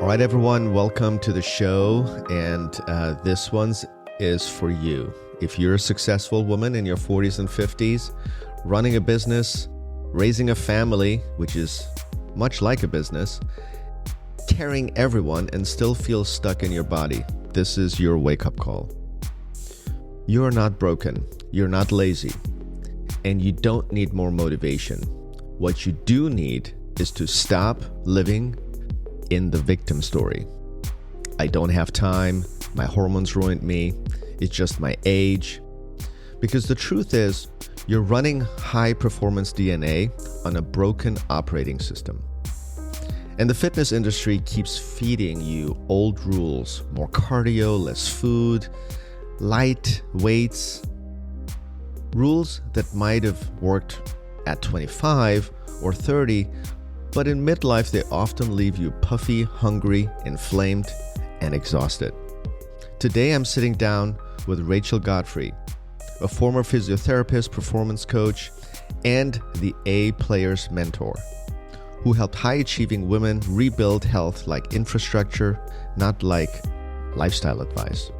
All right, everyone, welcome to the show. And this one's is for you. If you're a successful woman in your 40s and 50s, running a business, raising a family, which is much like a business, carrying everyone and still feel stuck in your body, this is your wake-up call. You're not broken. You're not lazy. And you don't need more motivation. What you do need is to stop living in the victim story. I don't have time. My hormones ruined me. It's just my age. Because the truth is, you're running high performance DNA on a broken operating system. And the fitness industry keeps feeding you old rules, more cardio, less food, light weights, rules that might have worked at 25 or 30, but in midlife, they often leave you puffy, hungry, inflamed, and exhausted. Today, I'm sitting down with Rachel Godfrey, a former physiotherapist, performance coach, and the A Players mentor, who helped high-achieving women rebuild health like infrastructure, not like lifestyle advice.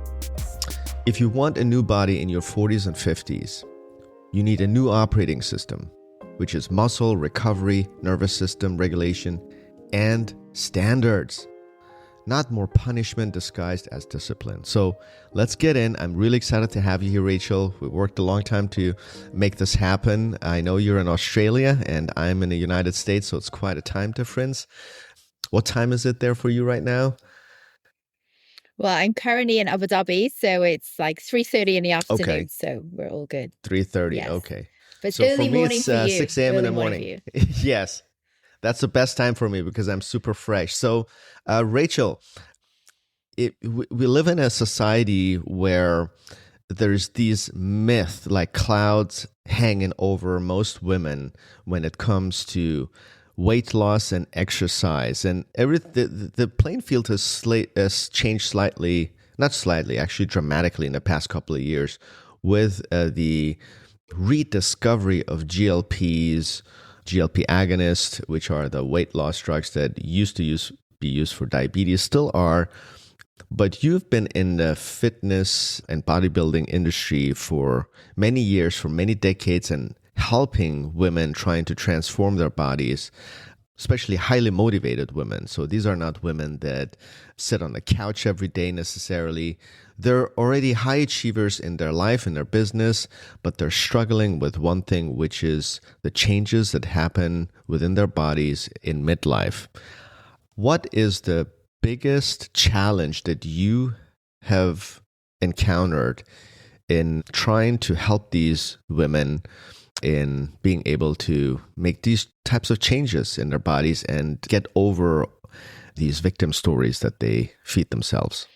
If you want a new body in your 40s and 50s, you need a new operating system, which is muscle recovery, nervous system regulation, and standards, not more punishment disguised as discipline. So let's get in. I'm really excited to have you here, Rachel. We worked a long time to make this happen. I know you're in Australia and I'm in the United States, so it's quite a time difference. What time is it there for you right now? Well, I'm currently in Abu Dhabi, so it's like 3:30 in the afternoon, Okay, so we're all good. 3:30. Yes. Okay. But it's So for early me, morning it's for you. 6 a.m. in Early the morning for morning. you. Yes, that's the best time for me because I'm super fresh. So, Rachel, we live in a society where there's these myths like clouds hanging over most women when it comes to weight loss and exercise. And the playing field has changed slightly, not slightly, actually dramatically in the past couple of years with the rediscovery of GLPs, GLP agonists, which are the weight loss drugs that used to be used for diabetes, still are. But you've been in the fitness and bodybuilding industry for many years, for many decades, and helping women trying to transform their bodies, especially highly motivated women. So these are not women that sit on the couch every day necessarily. They're already high achievers in their life, in their business, but they're struggling with one thing, which is the changes that happen within their bodies in midlife. What is the biggest challenge that you have encountered in trying to help these women in being able to make these types of changes in their bodies and get over these victim stories that they feed themselves?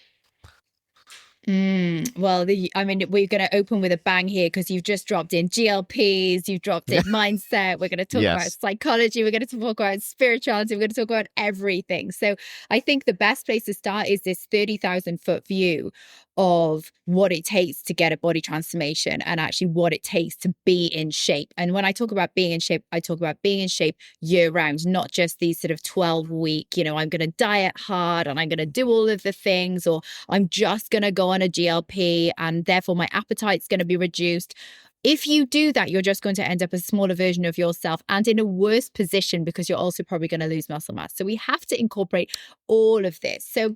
Well, we're going to open with a bang here because you've just dropped in GLPs, you've dropped in mindset. We're going to talk about Yes. psychology. We're going to talk about spirituality. We're going to talk about everything. So I think the best place to start is this 30,000 foot view of what it takes to get a body transformation and actually what it takes to be in shape. And when I talk about being in shape, I talk about being in shape year round, not just these sort of 12-week, I'm going to diet hard and I'm going to do all of the things, or I'm just going to go on a GLP and therefore my appetite's going to be reduced. If you do that, you're just going to end up a smaller version of yourself and in a worse position because you're also probably going to lose muscle mass. So we have to incorporate all of this. So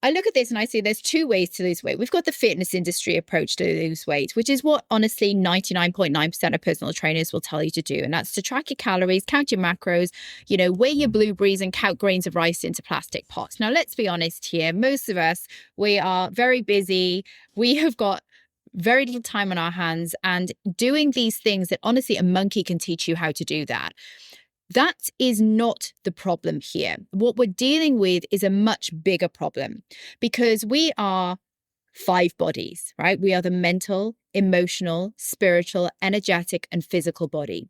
I look at this and I see there's two ways to lose weight. We've got the fitness industry approach to lose weight, which is what honestly 99.9% of personal trainers will tell you to do. And that's to track your calories, count your macros, weigh your blueberries and count grains of rice into plastic pots. Now, let's be honest here. Most of us, we are very busy. We have got very little time on our hands, and doing these things that honestly a monkey can teach you how to do that. That is not the problem here. What we're dealing with is a much bigger problem because we are 5 bodies, right? We are the mental, emotional, spiritual, energetic, and physical body.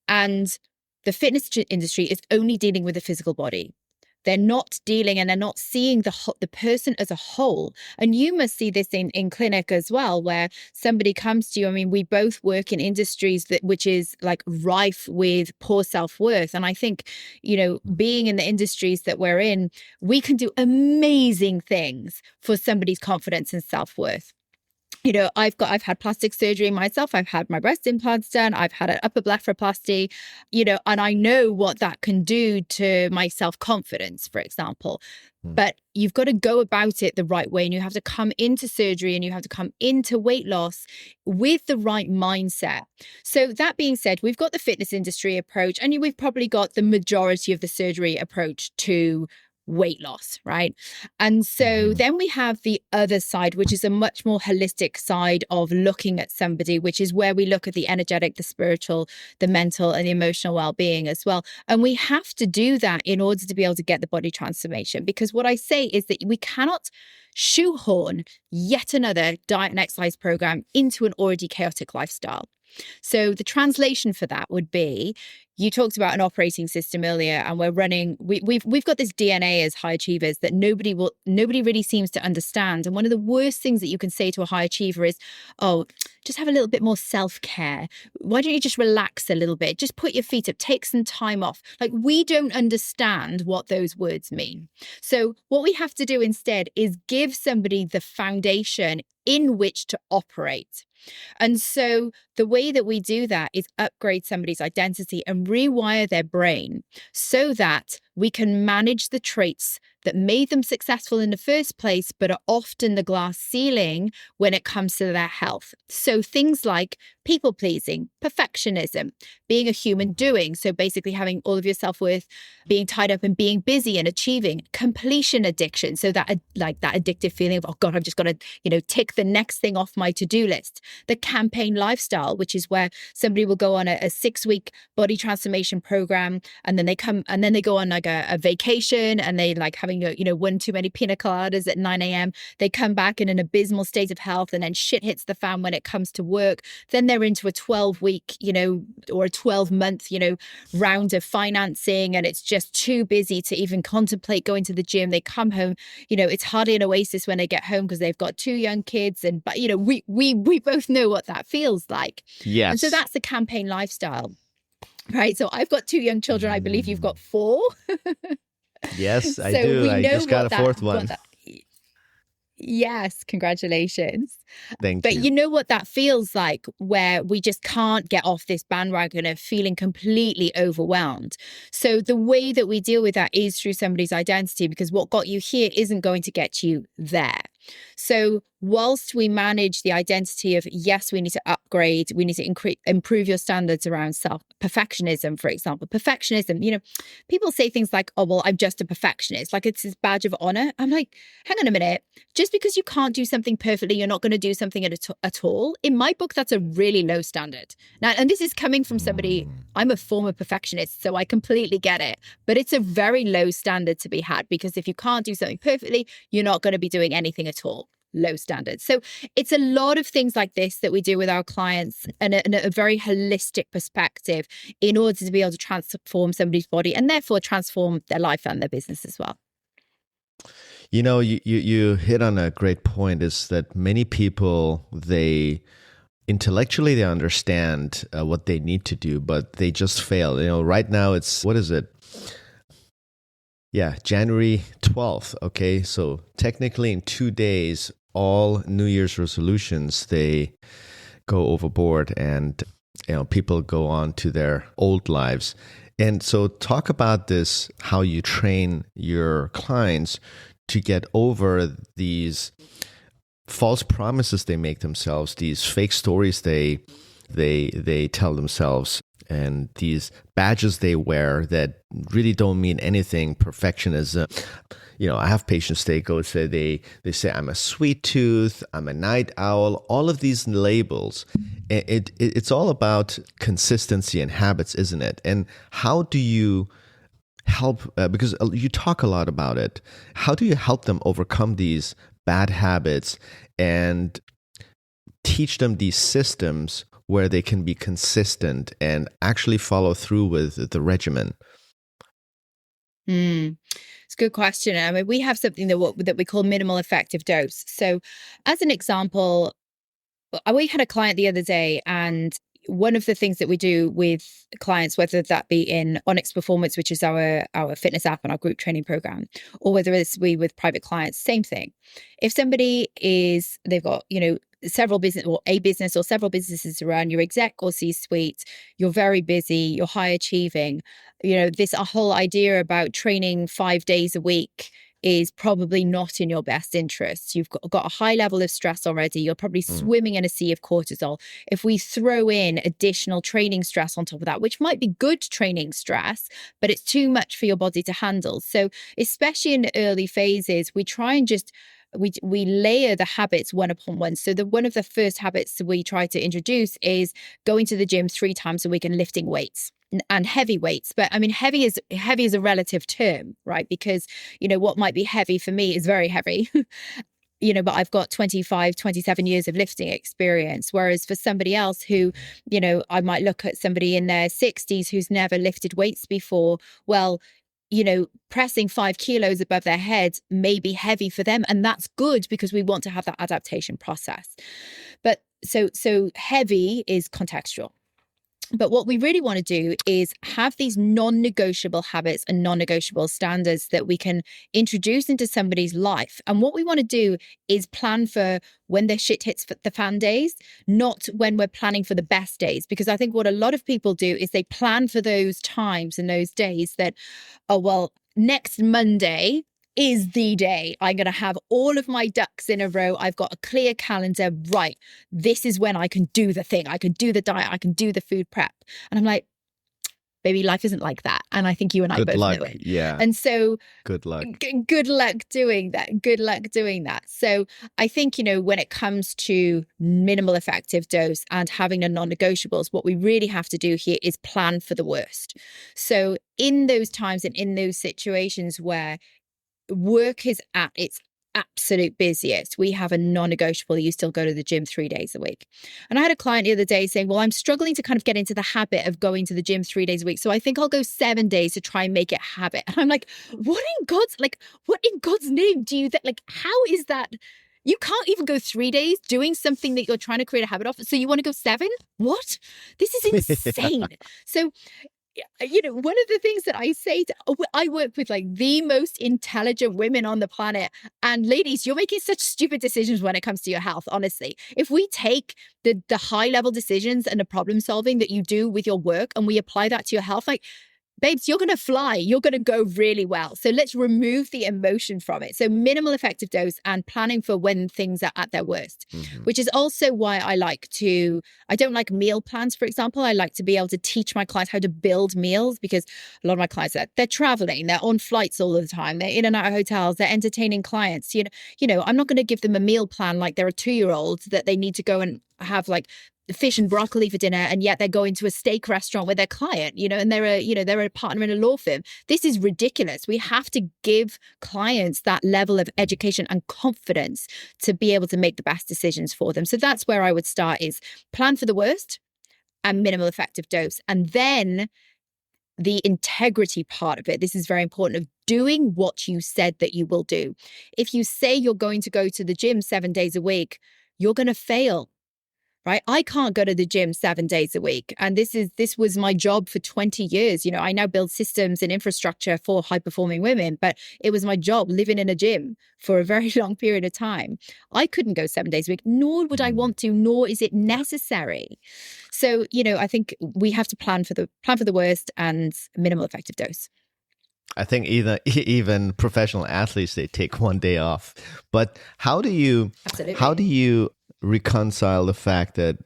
And the fitness industry is only dealing with the physical body. They're not dealing and they're not seeing the person as a whole. And you must see this in clinic as well, where somebody comes to you. I mean, we both work in industries which is like rife with poor self-worth. And I think, being in the industries that we're in, we can do amazing things for somebody's confidence and self-worth. I've had plastic surgery myself. I've had my breast implants done. I've had an upper blepharoplasty, and I know what that can do to my self-confidence, for example. But you've got to go about it the right way. And you have to come into surgery and you have to come into weight loss with the right mindset. So that being said, we've got the fitness industry approach, and we've probably got the majority of the surgery approach to weight loss, right? And so then we have the other side, which is a much more holistic side of looking at somebody, which is where we look at the energetic, the spiritual, the mental, and the emotional well-being as well. And we have to do that in order to be able to get the body transformation. Because what I say is that we cannot shoehorn yet another diet and exercise program into an already chaotic lifestyle. So the translation for that would be, you talked about an operating system earlier, and we've got this DNA as high achievers that nobody really seems to understand. And one of the worst things that you can say to a high achiever is, oh, just have a little bit more self-care. Why don't you just relax a little bit? Just put your feet up, take some time off. Like, we don't understand what those words mean. So what we have to do instead is give somebody the foundation in which to operate. And so the way that we do that is upgrade somebody's identity and rewire their brain so that we can manage the traits that made them successful in the first place, but are often the glass ceiling when it comes to their health. So things like people pleasing, perfectionism, being a human doing. So basically having all of your self-worth being tied up in being busy and achieving, completion addiction. So that addictive feeling of, oh God, I've just got to, tick the next thing off my to-do list. The campaign lifestyle, which is where somebody will go on a 6-week body transformation program, and then they go on like a vacation, and they like having one too many pina coladas at 9 a.m. They come back in an abysmal state of health, and then shit hits the fan when it comes to work. Then they're into a 12-week, or a 12-month, round of financing, and it's just too busy to even contemplate going to the gym. They come home, it's hardly an oasis when they get home because they've got 2 young kids, but we both know what that feels like. Yes. And so that's the campaign lifestyle. Right. So I've got 2 young children. I believe you've got 4. Yes, I do. I just got a 4th one. Yes, congratulations. Thank you. you. But you know what that feels like, where we just can't get off this bandwagon of feeling completely overwhelmed. So the way that we deal with that is through somebody's identity, because what got you here isn't going to get you there. So whilst we manage the identity of, yes, we need to upgrade, we need to improve your standards around perfectionism, for example. Perfectionism, people say things like, oh, well, I'm just a perfectionist, like it's this badge of honor. I'm like, hang on a minute. Just because you can't do something perfectly, you're not going to do something at all. In my book, that's a really low standard. Now, and this is coming from somebody, I'm a former perfectionist, so I completely get it. But it's a very low standard to be had, because if you can't do something perfectly, you're not going to be doing anything at all. Low standards. So it's a lot of things like this that we do with our clients, and a very holistic perspective in order to be able to transform somebody's body and therefore transform their life and their business as well. You hit on a great point, is that many people, intellectually they understand what they need to do, but they just fail. Right now it's, what is it? Yeah, January 12th. Okay. So technically in 2 days, all New Year's resolutions, they go overboard, and people go on to their old lives. And so talk about this, how you train your clients to get over these false promises they make themselves, these fake stories they tell themselves, and these badges they wear that really don't mean anything. Perfectionism. I have patients, they say, I'm a sweet tooth, I'm a night owl, all of these labels. It's all about consistency and habits, isn't it? And how do you help, because you talk a lot about it, how do you help them overcome these bad habits and teach them these systems where they can be consistent and actually follow through with the regimen? It's a good question. I mean, we have something that we call minimal effective dose. So, as an example, we had a client the other day, and one of the things that we do with clients, whether that be in Onyx Performance, which is our fitness app and our group training program, or whether it's we with private clients, same thing. If somebody they've got, several business or a business or several businesses around, your exec or C-suite, you're very busy, you're high achieving, this whole idea about training 5 days a week is probably not in your best interest. You've got a high level of stress already. You're probably swimming in a sea of cortisol. If we throw in additional training stress on top of that, which might be good training stress, but it's too much for your body to handle. So especially in the early phases, we try and just we layer the habits one upon one. So one of the first habits we try to introduce is going to the gym 3 times a week and lifting weights. And heavy weights. But I mean, heavy is a relative term, right? Because, what might be heavy for me is very heavy, but I've got 25, 27 years of lifting experience. Whereas for somebody else who, I might look at somebody in their 60s who's never lifted weights before. Well, pressing 5 kilos above their head may be heavy for them. And that's good because we want to have that adaptation process. But so heavy is contextual. But what we really want to do is have these non-negotiable habits and non-negotiable standards that we can introduce into somebody's life. And what we want to do is plan for when the shit hits the fan days, not when we're planning for the best days. Because I think what a lot of people do is they plan for those times and those days that, oh, well, next Monday is the day I'm going to have all of my ducks in a row. I've got a clear calendar. Right. This is when I can do the thing. I can do the diet. I can do the food prep. And I'm like, baby, life isn't like that. And I think you and I both know it. Yeah. And so good luck. Good luck doing that. Good luck doing that. So I think, when it comes to minimal effective dose and having the non-negotiables, what we really have to do here is plan for the worst. So in those times and in those situations where work is at its absolute busiest, we have a non-negotiable. You still go to the gym 3 days a week. And I had a client the other day saying, well, I'm struggling to kind of get into the habit of going to the gym 3 days a week. So I think I'll go 7 days to try and make it a habit. And I'm like, what in God's name do you think? Like, how is that? You can't even go 3 days doing something that you're trying to create a habit of. So you want to go 7? What? This is insane. Yeah. So one of the things that I say I work with like the most intelligent women on the planet, and ladies, you're making such stupid decisions when it comes to your health. Honestly, if we take the high level decisions and the problem solving that you do with your work and we apply that to your health, like, babes, you're going to fly. You're going to go really well. So let's remove the emotion from it. So minimal effective dose and planning for when things are at their worst, which is also why I don't like meal plans, for example. I like to be able to teach my clients how to build meals, because a lot of my clients, they're traveling, they're on flights all the time, they're in and out of hotels, they're entertaining clients. I'm not going to give them a meal plan like they're a 2-year-old that they need to go and have like fish and broccoli for dinner, and yet they're going to a steak restaurant with their client, and they're a partner in a law firm. This is ridiculous. We have to give clients that level of education and confidence to be able to make the best decisions for them. So that's where I would start, is plan for the worst and minimal effective dose. And then the integrity part of it, this is very important, of doing what you said that you will do. If you say you're going to go to the gym 7 days a week, you're going to fail. Right? I can't go to the gym 7 days a week. And this was my job for 20 years. I now build systems and infrastructure for high performing women, but it was my job living in a gym for a very long period of time. I couldn't go 7 days a week, nor would I want to, nor is it necessary. So, I think we have to plan for the worst and minimal effective dose. I think even professional athletes, they take 1 day off. But how do you reconcile the fact that,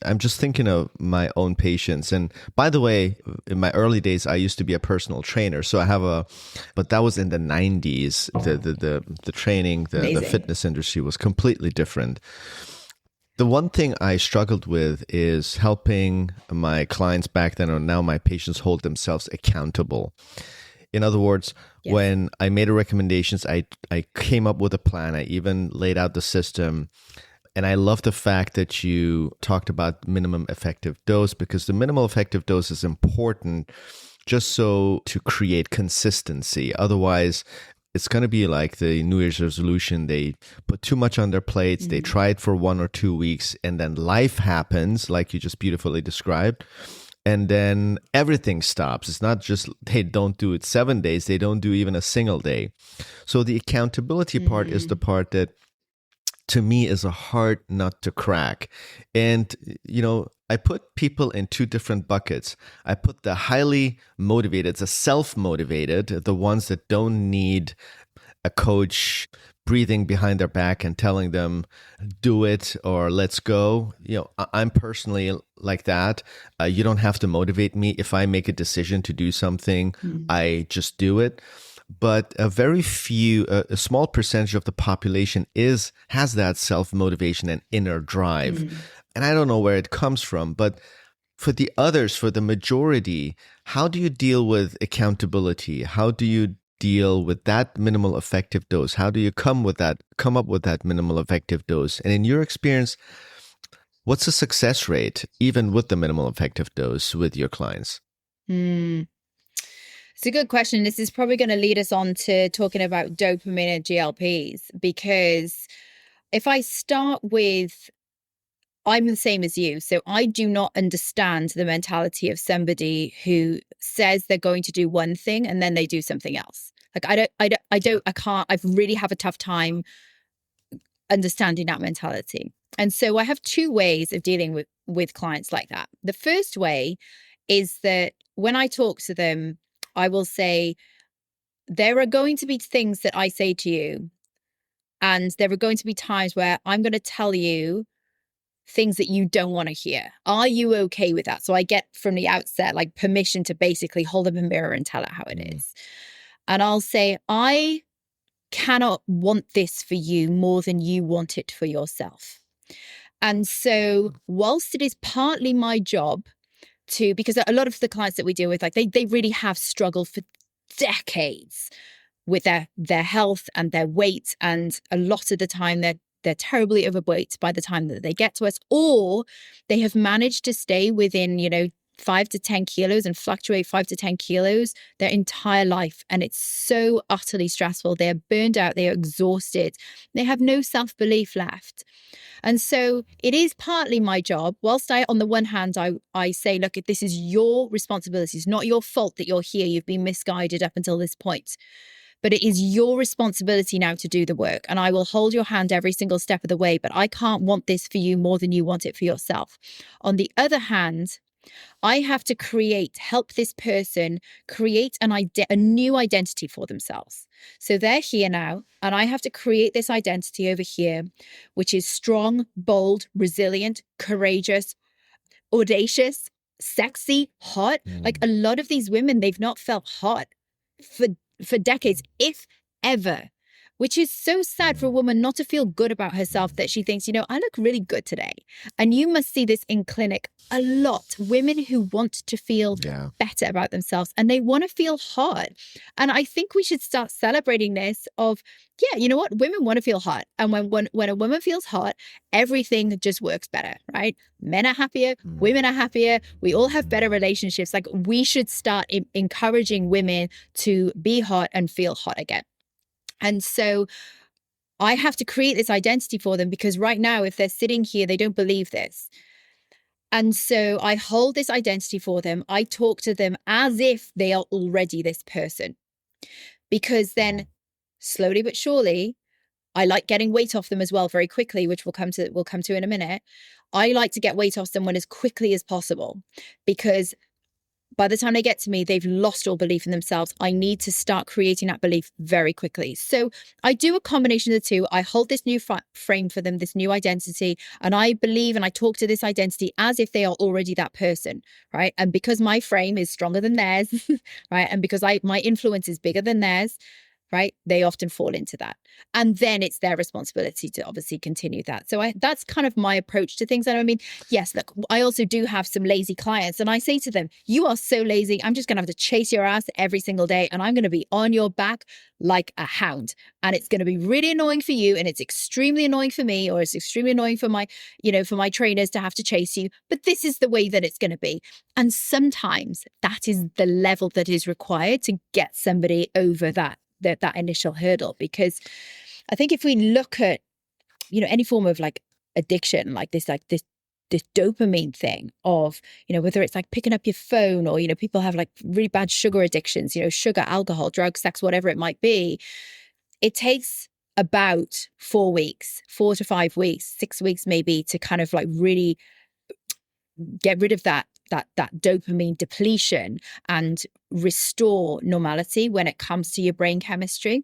I'm just thinking of my own patients. And by the way, in my early days, I used to be a personal trainer. So but that was in the 90s. The training, the fitness industry was completely different. The one thing I struggled with is helping my clients back then, or now my patients, hold themselves accountable. In other words, when I made recommendations, I came up with a plan. I even laid out the system. And I love the fact that you talked about minimum effective dose, because the minimal effective dose is important just so to create consistency. Otherwise, it's going to be like the New Year's resolution. They put too much on their plates. They try it for 1 or 2 weeks, and then life happens, like you just beautifully described. And then everything stops. It's not just they don't do it 7 days. They don't do even a single day. So the accountability part is the part that, to me, is a hard nut to crack. And, I put people in 2 different buckets. I put the highly motivated, the self-motivated, the ones that don't need a coach breathing behind their back and telling them, do it or let's go. I'm personally like that. You don't have to motivate me. If I make a decision to do something, I just do it. But a small percentage of the population has that self-motivation and inner drive. And I don't know where it comes from, but for the others, for the majority, how do you deal with accountability? How do you deal with that minimal effective dose? How do you come up with that minimal effective dose? And in your experience, what's the success rate, even with the minimal effective dose, with your clients? It's a good question. This is probably going to lead us on to talking about dopamine and GLPs, because if I start with, I'm the same as you. So I do not understand the mentality of somebody who says they're going to do one thing and then they do something else. Like I really have a tough time understanding that mentality. And so I have 2 ways of dealing with clients like that. The first way is that when I talk to them, I will say, there are going to be things that I say to you, and there are going to be times where I'm going to tell you things that you don't want to hear. Are you okay with that? So I get from the outset like permission to basically hold up a mirror and tell it how it is. And I'll say, I cannot want this for you more than you want it for yourself. And so whilst it is partly my job because a lot of the clients that we deal with, like they really have struggled for decades with their health and their weight. And a lot of the time they're terribly overweight by the time that they get to us, or they have managed to stay within, 5 to 10 kilos and fluctuate 5 to 10 kilos their entire life. And it's so utterly stressful. They're burned out. They are exhausted. They have no self-belief left. And so it is partly my job. Whilst on the one hand, I say, look, this is your responsibility. It's not your fault that you're here. You've been misguided up until this point. But it is your responsibility now to do the work. And I will hold your hand every single step of the way, but I can't want this for you more than you want it for yourself. On the other hand, I have to help this person create a new identity for themselves. So they're here now, and I have to create this identity over here, which is strong, bold, resilient, courageous, audacious, sexy, hot. Like a lot of these women, they've not felt hot for decades, if ever, which is so sad for a woman not to feel good about herself, that she thinks, I look really good today. And you must see this in clinic a lot. Women who want to feel better about themselves and they want to feel hot. And I think we should start celebrating this of, you know what? Women want to feel hot. And when a woman feels hot, everything just works better, right? Men are happier, women are happier. We all have better relationships. Like we should start encouraging women to be hot and feel hot again. And so I have to create this identity for them, because right now, if they're sitting here, they don't believe this. And so I hold this identity for them. I talk to them as if they are already this person, because then slowly but surely, I like getting weight off them as well very quickly, which we'll come to in a minute. I like to get weight off someone as quickly as possible, because by the time they get to me, they've lost all belief in themselves. I need to start creating that belief very quickly. So I do a combination of the 2. I hold this new frame for them, this new identity, and I believe and I talk to this identity as if they are already that person, right? And because my frame is stronger than theirs, right? And because my influence is bigger than theirs, right? They often fall into that. And then it's their responsibility to obviously continue that. So that's kind of my approach to things. And I mean, yes, look, I also do have some lazy clients, and I say to them, you are so lazy. I'm just going to have to chase your ass every single day, and I'm going to be on your back like a hound. And it's going to be really annoying for you, and it's extremely annoying for me, or it's extremely annoying for my, for my trainers to have to chase you. But this is the way that it's going to be. And sometimes that is the level that is required to get somebody over that initial hurdle. Because I think if we look at, any form of like addiction, like this dopamine thing of, whether it's like picking up your phone, or, people have like really bad sugar addictions, sugar, alcohol, drugs, sex, whatever it might be. It takes about 4 to 5 weeks, 6 weeks maybe, to kind of like really get rid of that dopamine depletion and restore normality when it comes to your brain chemistry,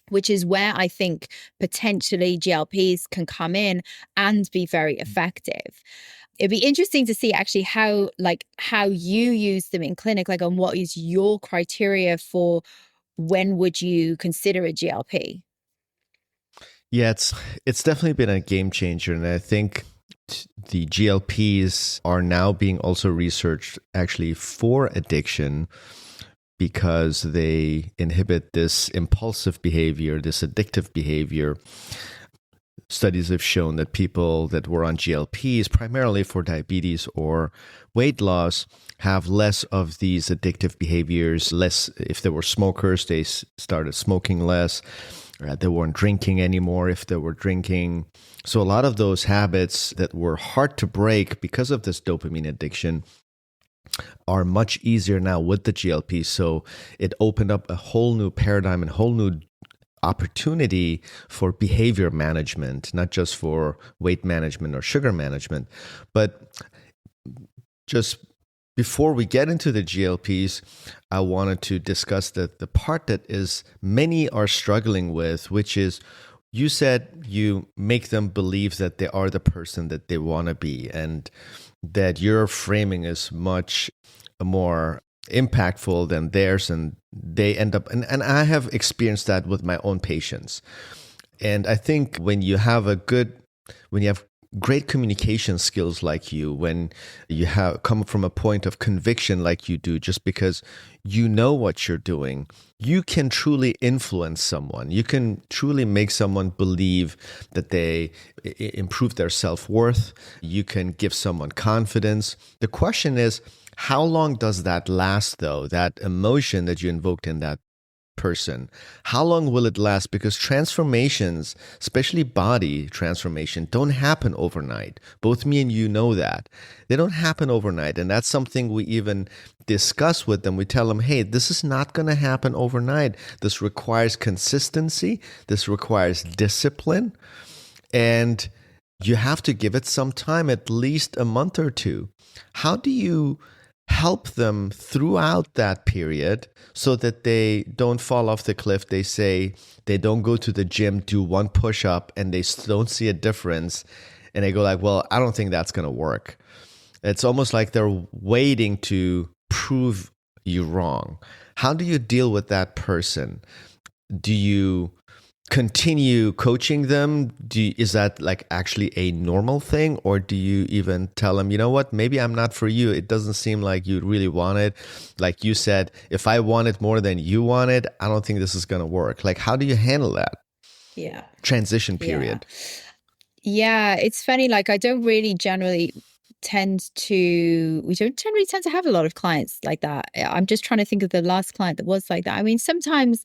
which is where I think potentially GLPs can come in and be very effective. It'd be interesting to see actually how you use them in clinic, like on what is your criteria for when would you consider a GLP? Yeah, it's definitely been a game changer, and I think the GLPs are now being also researched actually for addiction, because they inhibit this impulsive behavior, this addictive behavior. Studies have shown that people that were on GLPs, primarily for diabetes or weight loss, have less of these addictive behaviors. Less, if they were smokers, they started smoking less. They weren't drinking anymore if they were drinking. So a lot of those habits that were hard to break because of this dopamine addiction are much easier now with the GLP. So it opened up a whole new paradigm and whole new opportunity for behavior management, not just for weight management or sugar management. But just before we get into the GLPs, I wanted to discuss the part that is many are struggling with, which is, you said you make them believe that they are the person that they want to be, and that your framing is much more impactful than theirs, and they end up, and I have experienced that with my own patients. And I think when you have great communication skills like you, when you have come from a point of conviction like you do, just because you know what you're doing, you can truly influence someone. You can truly make someone believe that they improve their self-worth. You can give someone confidence. The question is, how long does that last, though? That emotion that you invoked in that person, how long will it last? Because transformations, especially body transformation, don't happen overnight. Both me and you know that. They don't happen overnight. And that's something we even discuss with them. We tell them, hey, this is not going to happen overnight. This requires consistency. This requires discipline. And you have to give it some time, at least a month or two. How do you help them throughout that period so that they don't fall off the cliff? They say they don't go to the gym, do one push-up, and they don't see a difference. And they go like, well, I don't think that's going to work. It's almost like they're waiting to prove you wrong. How do you deal with that person? Do you continue coaching them? Is that like actually a normal thing? Or do you even tell them, you know what, maybe I'm not for you. It doesn't seem like you really want it. Like you said, if I want it more than you want it, I don't think this is going to work. Like, how do you handle that? Yeah. Transition period. Yeah, it's funny. Like, we don't generally tend to have a lot of clients like that. I'm just trying to think of the last client that was like that. I mean, sometimes,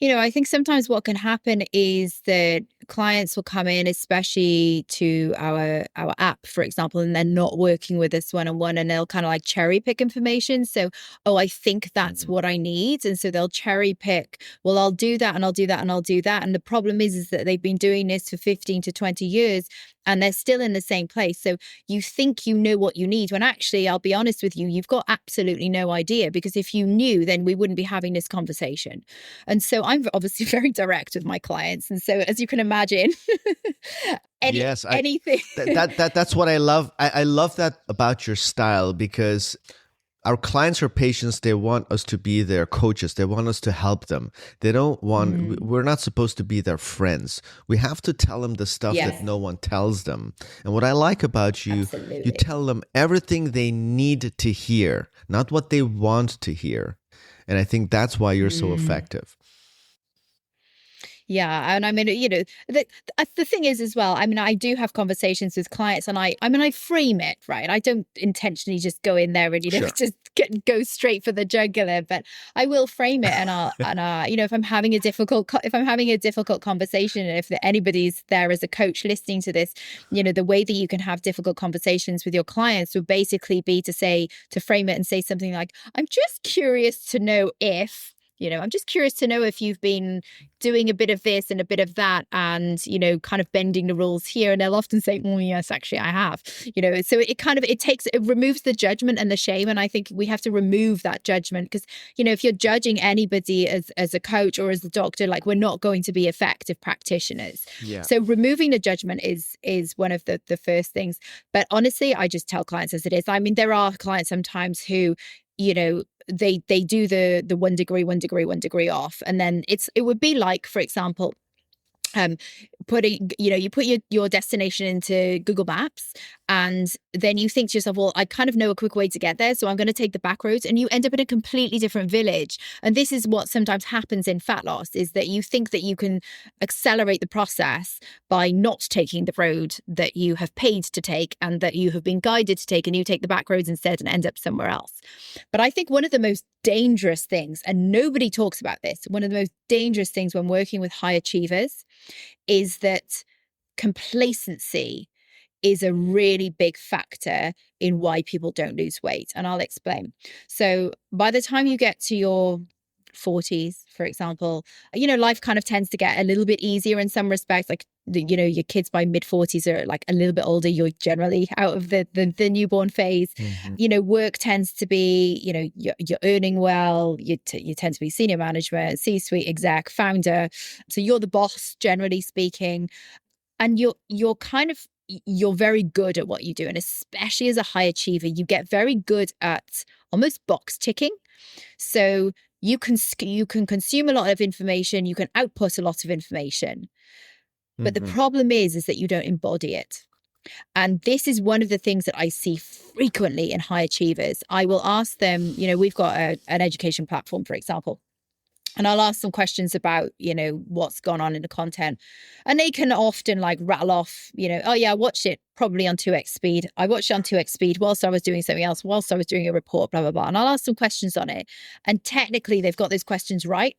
I think sometimes what can happen is that clients will come in, especially to our app, for example, and they're not working with us one-on-one, and they'll kind of like cherry pick information. So, I think that's what I need. And so they'll cherry pick, well, I'll do that and I'll do that and I'll do that. And the problem is that they've been doing this for 15 to 20 years and they're still in the same place. So you think you know what you need, when actually, I'll be honest with you, you've got absolutely no idea, because if you knew, then we wouldn't be having this conversation. And so I'm obviously very direct with my clients. And so, as you can imagine, anything. That's what I love. I love that about your style, because our clients or patients, they want us to be their coaches. They want us to help them. They don't want, we're not supposed to be their friends. We have to tell them the stuff Yes. that no one tells them. And what I like about you, Absolutely. you tell them everything they need to hear, not what they want to hear. And I think that's why you're so effective. Yeah. And I mean, the thing is as well, I mean, I do have conversations with clients and I frame it, right? I don't intentionally just go in there and, Sure. just go straight for the jugular, but I will frame it and if I'm having a difficult conversation, and if anybody's there as a coach listening to this, the way that you can have difficult conversations with your clients would basically be to frame it and say something like, I'm just curious to know if, I'm just curious to know if you've been doing a bit of this and a bit of that and, kind of bending the rules here. And they'll often say, oh, yes, actually, I have, so it removes the judgment and the shame. And I think we have to remove that judgment because, if you're judging anybody as a coach or as a doctor, like we're not going to be effective practitioners. Yeah. So removing the judgment is one of the first things. But honestly, I just tell clients as it is. I mean, there are clients sometimes who, they do the 1 degree, 1 degree, 1 degree off. And then it would be like, for example, you put your destination into Google Maps and then you think to yourself, well, I kind of know a quick way to get there, so I'm going to take the back roads, and you end up in a completely different village. And this is what sometimes happens in fat loss, is that you think that you can accelerate the process by not taking the road that you have paid to take and that you have been guided to take, and you take the back roads instead and end up somewhere else. But I think one of the most dangerous things, and nobody talks about this, one of the most dangerous things when working with high achievers is that complacency is a really big factor in why people don't lose weight. And I'll explain. So by the time you get to your 40s, for example, life kind of tends to get a little bit easier in some respects. Like, your kids by mid-40s are like a little bit older. You're generally out of the newborn phase. Mm-hmm. Work tends to be, you're earning well. You tend to be senior management, C-suite exec, founder. So you're the boss, generally speaking. And you're very good at what you do. And especially as a high achiever, you get very good at almost box ticking. So you can consume a lot of information. You can output a lot of information. But the problem is that you don't embody it. And this is one of the things that I see frequently in high achievers. I will ask them, we've got an education platform, for example. And I'll ask them questions about, what's gone on in the content. And they can often like rattle off, oh yeah, I watched it probably on 2x speed. I watched it on 2x speed whilst I was doing something else, whilst I was doing a report, blah, blah, blah. And I'll ask some questions on it. And technically they've got those questions right.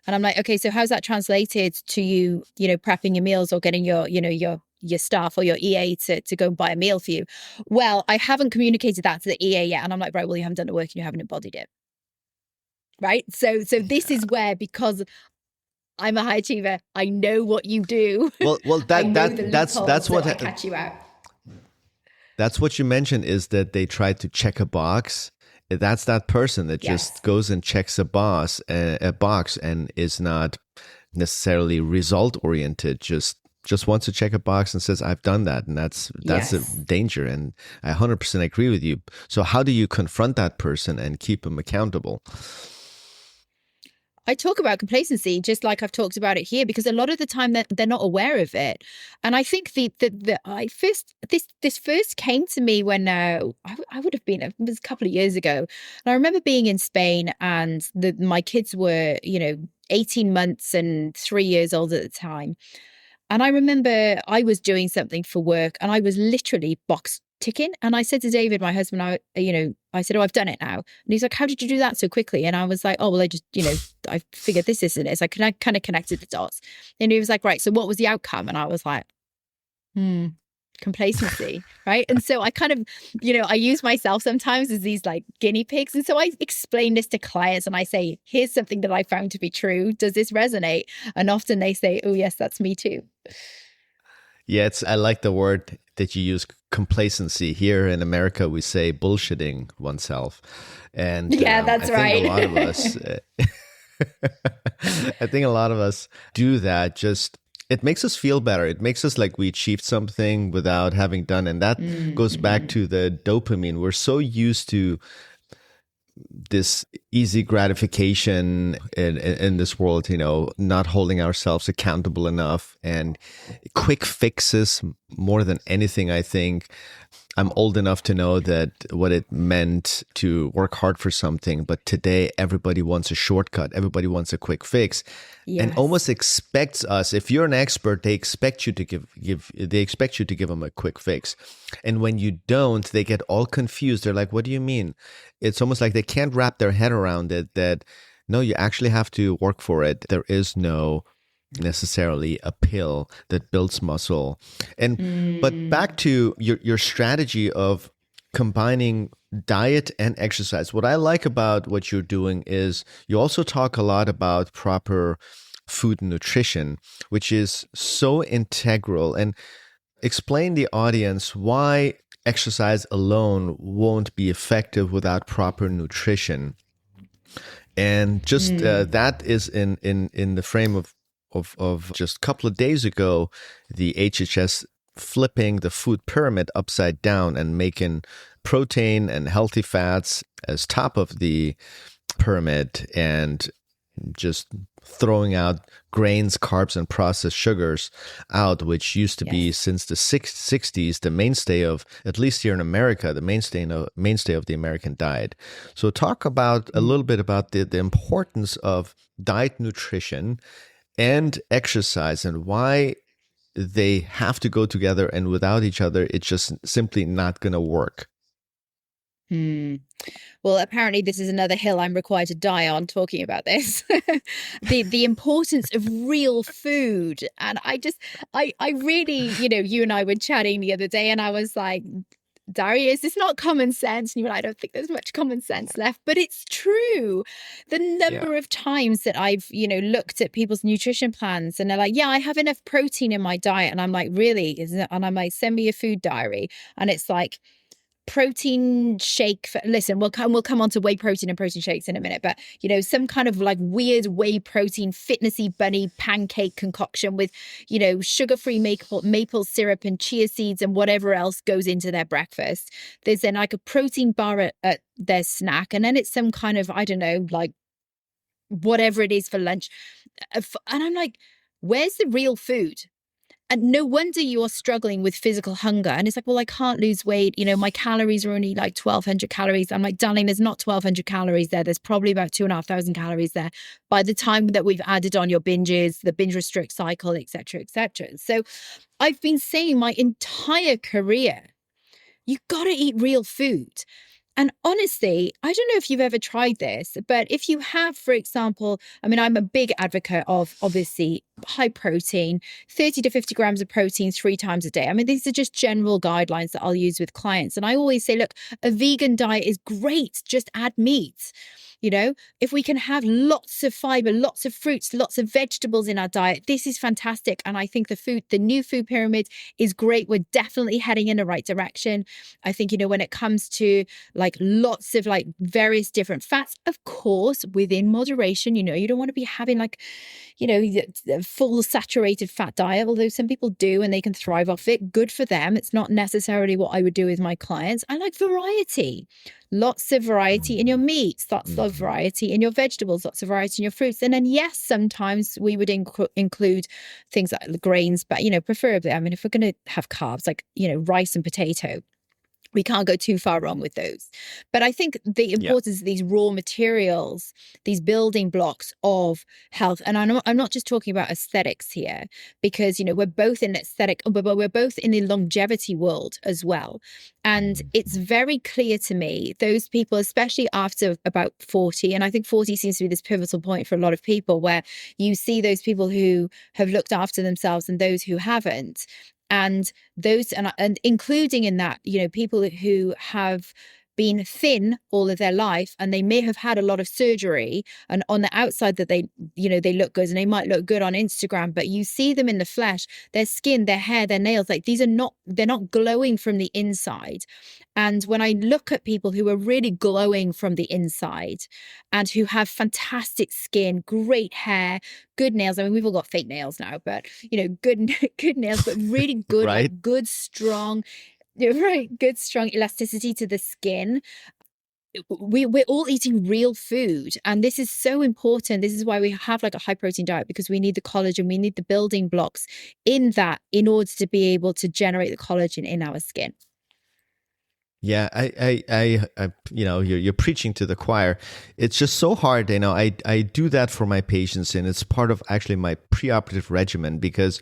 And I'm like, okay, so how's that translated to you, prepping your meals or getting your staff or your EA to go and buy a meal for you? Well, I haven't communicated that to the EA yet. And I'm like, right, well, you haven't done the work and you haven't embodied it. Right. So this is where, because I'm a high achiever, I know what you do. Well, that's what I catch you out. That's what you mentioned, is that they try to check a box. That's that person that just goes and checks a box and is not necessarily result oriented. Just wants to check a box and says, I've done that. And that's a danger. And I 100% agree with you. So how do you confront that person and keep them accountable? I talk about complacency just like I've talked about it here, because a lot of the time they're not aware of it. And I think this first came to me when I would have been, it was a couple of years ago. And I remember being in Spain and my kids were, 18 months and 3 years old at the time. And I remember I was doing something for work and I was literally box ticking. And I said to David, my husband, I said, oh, I've done it now. And he's like, how did you do that so quickly? And I was like, oh, well, I just, I figured this and this. I kind of connected the dots. And he was like, right, so what was the outcome? And I was like, complacency, right? And so I kind of, I use myself sometimes as these like guinea pigs. And so I explain this to clients and I say, here's something that I found to be true. Does this resonate? And often they say, oh, yes, that's me too. Yeah, I like the word that you use, complacency. Here in America, we say bullshitting oneself. And that's right. I think a lot of us do that. It makes us feel better. It makes us like we achieved something without having done. And that goes back to the dopamine. We're so used to this easy gratification in this world, not holding ourselves accountable enough, and quick fixes more than anything. I think I'm old enough to know that what it meant to work hard for something, but today everybody wants a shortcut. Everybody wants a quick fix, and almost expects us. If you're an expert, they expect you to give them a quick fix, and when you don't, they get all confused. They're like, "What do you mean?" It's almost like they can't wrap their head around it. That no, you actually have to work for it. There is no necessarily a pill that builds muscle. And but back to your strategy of combining diet and exercise. What I like about what you're doing is you also talk a lot about proper food and nutrition, which is so integral. And explain the audience why exercise alone won't be effective without proper nutrition. And just that is in the frame of just a couple of days ago, the HHS flipping the food pyramid upside down and making protein and healthy fats as top of the pyramid, and just throwing out grains, carbs, and processed sugars out, which used to be since the 60s the mainstay of, at least here in America, the mainstay of the American diet. So talk about a little bit about the importance of diet, nutrition, and exercise, and why they have to go together, and without each other, it's just simply not going to work. Well, apparently this is another hill I'm required to die on talking about this. the importance of real food. And I really, you and I were chatting the other day, and I was like, Darius, it's not common sense. And you and I don't think there's much common sense left, but it's true. The number of times that I've, looked at people's nutrition plans and they're like, yeah, I have enough protein in my diet. And I'm like, really? Isn't it? And I'm like, send me a food diary. And it's like, protein shake. Listen, we'll come on to whey protein and protein shakes in a minute, but some kind of like weird whey protein fitnessy bunny pancake concoction with sugar-free maple syrup and chia seeds and whatever else goes into their breakfast. There's then like a protein bar at their snack, and then it's some kind of, I don't know, like whatever it is for lunch. And I'm like, where's the real food? And no wonder you're struggling with physical hunger. And it's like, well, I can't lose weight. My calories are only like 1,200 calories. I'm like, darling, there's not 1,200 calories there. There's probably about 2,500 calories there by the time that we've added on your binges, the binge restrict cycle, et cetera, et cetera. So I've been saying my entire career, you got to eat real food. And honestly, I don't know if you've ever tried this, but if you have, for example, I mean, I'm a big advocate of obviously high protein, 30 to 50 grams of protein 3 times a day. I mean, these are just general guidelines that I'll use with clients. And I always say, look, a vegan diet is great. Just add meat. If we can have lots of fiber, lots of fruits, lots of vegetables in our diet, this is fantastic. And I think the new food pyramid is great. We're definitely heading in the right direction. I think, when it comes to like lots of like various different fats, of course, within moderation, you don't want to be having like, a full saturated fat diet, although some people do and they can thrive off it. Good for them. It's not necessarily what I would do with my clients. I like variety. Lots of variety in your meats, lots of variety in your vegetables, lots of variety in your fruits. And then, yes, sometimes we would include things like the grains, but, preferably, I mean, if we're going to have carbs, like, rice and potato, we can't go too far wrong with those. But I think the importance of these raw materials, these building blocks of health, and I'm not just talking about aesthetics here, because, we're both in aesthetic, but we're both in the longevity world as well. And it's very clear to me, those people, especially after about 40, and I think 40 seems to be this pivotal point for a lot of people, where you see those people who have looked after themselves and those who haven't. And those, and including in that, people who have been thin all of their life, and they may have had a lot of surgery, and on the outside that they look good, and they might look good on Instagram, but you see them in the flesh, their skin, their hair, their nails, like they're not glowing from the inside. And when I look at people who are really glowing from the inside and who have fantastic skin, great hair, good nails. I mean, we've all got fake nails now, but good nails, but really good, Right. like good, strong, right, good, strong elasticity to the skin. we're all eating real food, and this is so important. This is why we have like a high protein diet, because we need the collagen, we need the building blocks in that in order to be able to generate the collagen in our skin. Yeah, you're preaching to the choir. It's just so hard. I do that for my patients, and it's part of actually my preoperative regimen, because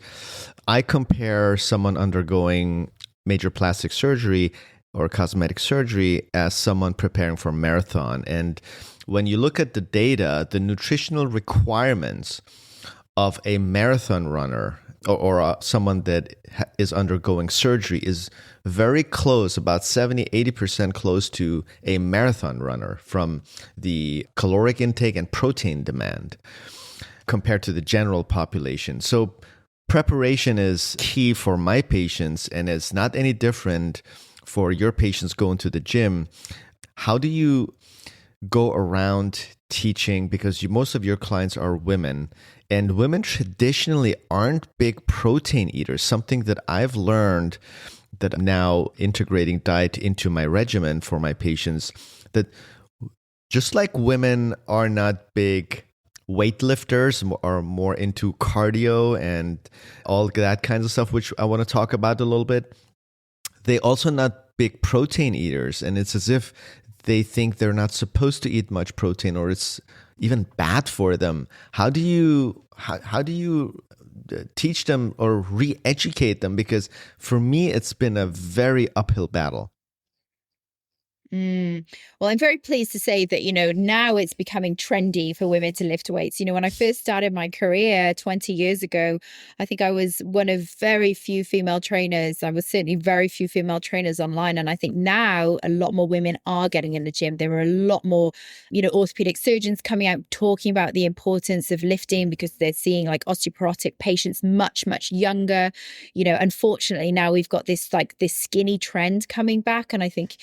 I compare someone undergoing major plastic surgery or cosmetic surgery as someone preparing for a marathon. And when you look at the data, the nutritional requirements of a marathon runner or someone that is undergoing surgery is very close, about 70-80% close to a marathon runner, from the caloric intake and protein demand compared to the general population. So preparation is key for my patients, and it's not any different for your patients going to the gym. How do you go around teaching, because most of your clients are women, and women traditionally aren't big protein eaters, something that I've learned that I'm now integrating diet into my regimen for my patients, that just like women are not big weightlifters, are more into cardio and all that kinds of stuff, which I want to talk about a little bit, they also not big protein eaters. And it's as if they think they're not supposed to eat much protein, or it's even bad for them. How do you teach them or re-educate them? Because for me, it's been a very uphill battle. Well, I'm very pleased to say that, now it's becoming trendy for women to lift weights. When I first started my career 20 years ago, I think I was one of very few female trainers. I was certainly very few female trainers online. And I think now a lot more women are getting in the gym. There are a lot more, orthopedic surgeons coming out talking about the importance of lifting, because they're seeing like osteoporotic patients much, much younger. Unfortunately, now we've got this skinny trend coming back. And I think,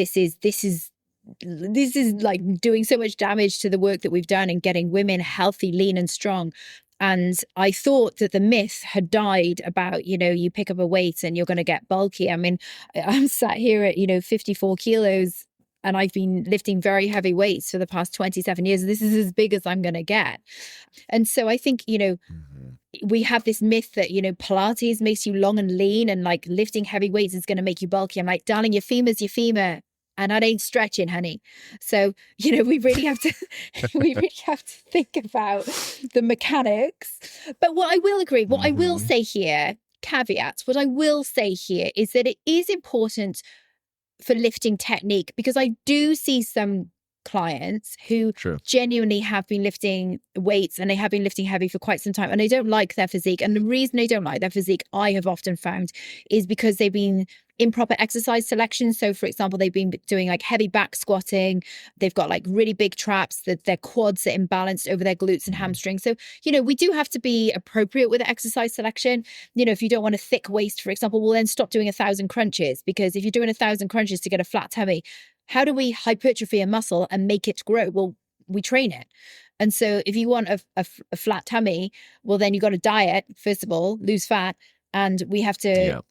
this is like doing so much damage to the work that we've done in getting women healthy, lean and strong. And I thought that the myth had died about, you pick up a weight and you're going to get bulky. I mean, I'm sat here at, 54 kilos, and I've been lifting very heavy weights for the past 27 years. This is as big as I'm going to get. And so I think, we have this myth that, Pilates makes you long and lean, and like lifting heavy weights is going to make you bulky. I'm like, darling, your femur's your femur, and that ain't stretching, honey. So, we really have to, think about the mechanics. But what I will agree, what I will say here, caveats, what I will say here is that it is important for lifting technique, because I do see some clients who genuinely have been lifting weights, and they have been lifting heavy for quite some time, and they don't like their physique. And the reason they don't like their physique, I have often found, is because they've been improper exercise selection. So for example, they've been doing like heavy back squatting, they've got like really big traps, that their quads are imbalanced over their glutes and hamstrings. So, we do have to be appropriate with the exercise selection. If you don't want a thick waist, for example, we'll then stop doing 1,000 crunches, because if you're doing 1,000 crunches to get a flat tummy, how do we hypertrophy a muscle and make it grow? Well, we train it. And so if you want a flat tummy, well, then you got to diet, first of all, lose fat. And we have to